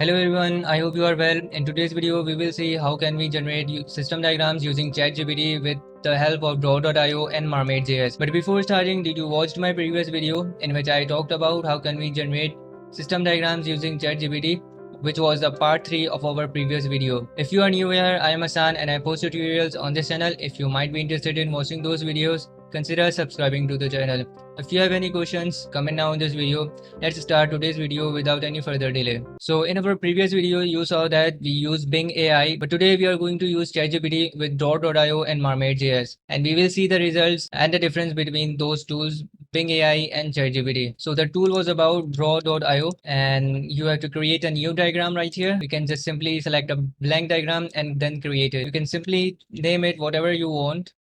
Hello everyone, I hope you are well. In today's video, we will see how can we generate system diagrams using ChatGPT with the help of Draw.io and Mermaid.js. But before starting, did you watch my previous video in which I talked about how can we generate system diagrams using ChatGPT, which was the part 3 of our previous video. If you are new here, I am Hassan and I post tutorials on this channel. If you might be interested in watching those videos, consider subscribing to the channel. If you have any questions, comment down in this video. Let's start today's video without any further delay. So in our previous video, you saw that we use Bing AI, but today we are going to use ChatGPT with Draw.io and Mermaid.js, and we will see the results and the difference between those tools, Bing AI and ChatGPT. So the tool was about Draw.io, and you have to create a new diagram right here. You can just simply select a blank diagram and then create it. You can simply name it whatever you want.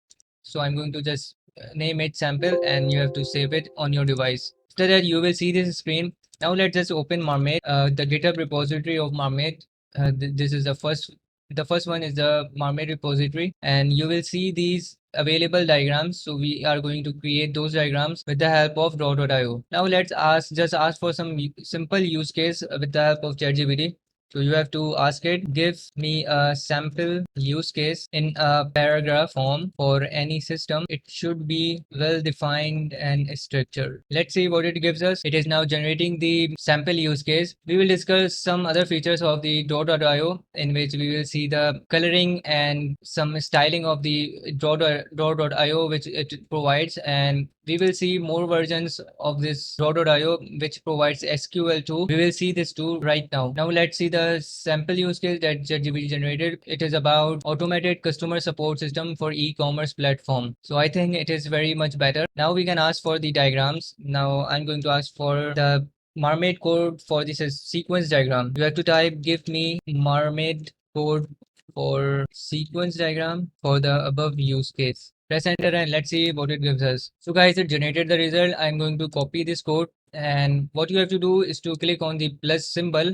So I'm going to just name it sample and you have to save it on your device. After that, you will see this screen. Now let's just open Mermaid, the GitHub repository of Mermaid. This is the first one is the Mermaid repository, and you will see these available diagrams. So we are going to create those diagrams with the help of Draw.io. Now let's just ask for some simple use case with the help of ChatGPT. So you have to ask it, give me a sample use case in a paragraph form for any system. It should be well defined and structured. Let's see what it gives us. It is now generating the sample use case. We will discuss some other features of the Draw.io in which we will see the coloring and some styling of the Draw.io which it provides, and we will see more versions of this Draw.io which provides SQL too. We will see this too right now. Now let's see the sample use case that ChatGPT generated. It is about automated customer support system for e-commerce platform. So I think it is very much better. Now we can ask for the diagrams. Now I'm going to ask for the Mermaid code for this sequence diagram. You have to type give me Mermaid code for sequence diagram for the above use case. Press enter and let's see what it gives us. So guys, it generated the result. I'm going to copy this code, and what you have to do is to click on the plus symbol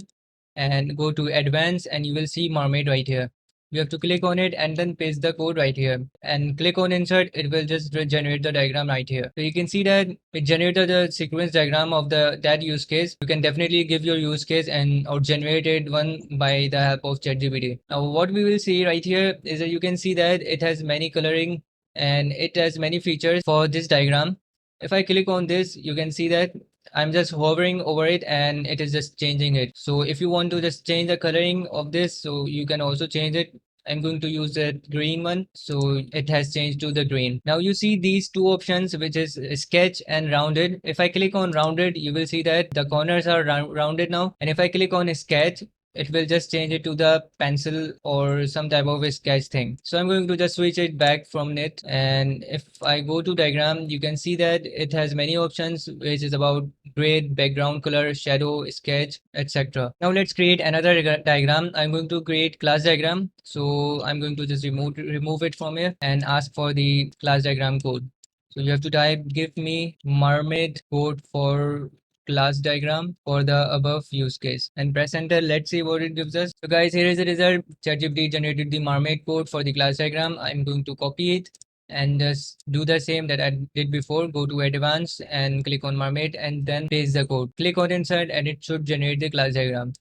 and go to advanced, and you will see Mermaid right here. You have to click on it and then paste the code right here and click on insert. It will just generate the diagram right here. So you can see that it generated the sequence diagram of that use case. You can definitely give your use case and or generated one by the help of ChatGPT. Now what we will see right here is that you can see that it has many coloring and it has many features for this diagram. If I click on this, you can see that I'm just hovering over it and it is just changing it. So if you want to just change the coloring of this, so you can also change it. I'm going to use the green one. So it has changed to the green. Now you see these two options, which is sketch and rounded. If I click on rounded, you will see that the corners are rounded now. And if I click on sketch, it will just change it to the pencil or some type of a sketch thing. So I'm going to just switch it back from it, and if I go to diagram, you can see that it has many options, which is about grid, background color, shadow, sketch, etc. Now let's create another diagram. I'm going to create class diagram, so I'm going to just remove it from here and ask for the class diagram code. So you have to type give me Mermaid code for class diagram for the above use case and press enter. Let's see what it gives us. So guys, here is the result. ChatGPT generated the Mermaid code for the class diagram. I'm going to copy it and just do the same that I did before. Go to advanced and click on Mermaid and then paste the code. Click on insert and it should generate the class diagram.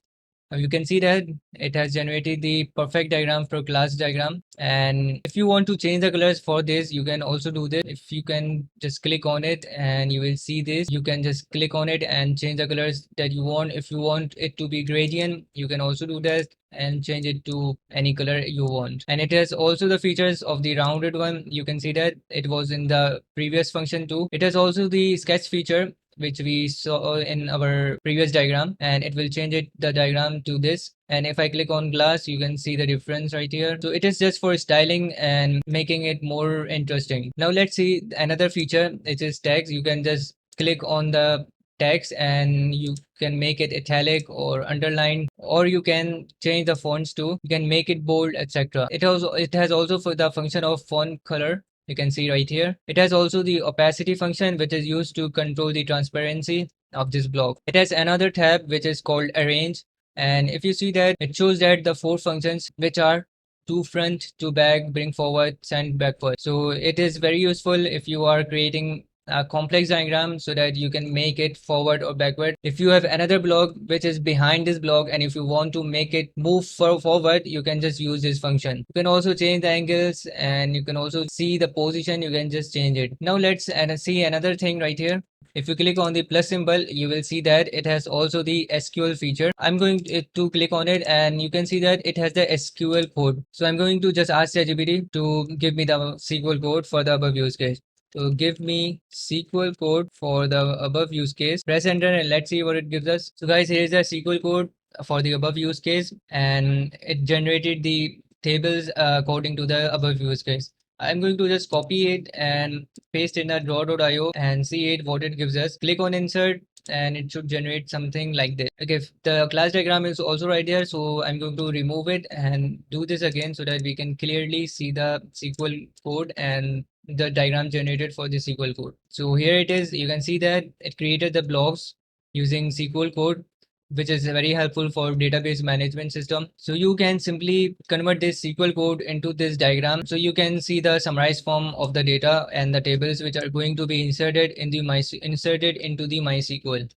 Now you can see that it has generated the perfect diagram for class diagram. And if you want to change the colors for this, you can also do this. If you can just click on it and you will see this, you can just click on it and change the colors that you want. If you want it to be gradient, you can also do that and change it to any color you want. And it has also the features of the rounded one. You can see that it was in the previous function too. It has also the sketch feature, which we saw in our previous diagram, and it will change the diagram to this. And if I click on glass, you can see the difference right here. So it is just for styling and making it more interesting. Now let's see another feature. It is text. You can just click on the text and you can make it italic or underlined, or you can change the fonts too. You can make it bold, etc. It has also for the function of font color. You can see right here. It has also the opacity function, which is used to control the transparency of this block. It has another tab which is called arrange, and if you see that, it shows that the 4 functions which are to front, to back, bring forward, send backward. So it is very useful if you are creating a complex diagram so that you can make it forward or backward. If you have another block which is behind this block and if you want to make it move forward, you can just use this function. You can also change the angles and you can also see the position. You can just change it. Now let's see another thing right here. If you click on the plus symbol, you will see that it has also the SQL feature. I'm going to click on it and you can see that it has the SQL code. So I'm going to just ask ChatGPT to give me the SQL code for the above use case. So give me SQL code for the above use case. Press enter and let's see what it gives us. So guys, here's the SQL code for the above use case and it generated the tables according to the above use case. I'm going to just copy it and paste in a draw.io and see it what it gives us. Click on insert and it should generate something like this. Okay, the class diagram is also right there, so I'm going to remove it and do this again so that we can clearly see the SQL code and the diagram generated for the SQL code. So here it is. You can see that it created the blocks using SQL code, which is very helpful for database management system. So you can simply convert this SQL code into this diagram. So you can see the summarized form of the data and the tables which are going to be inserted into the MySQL.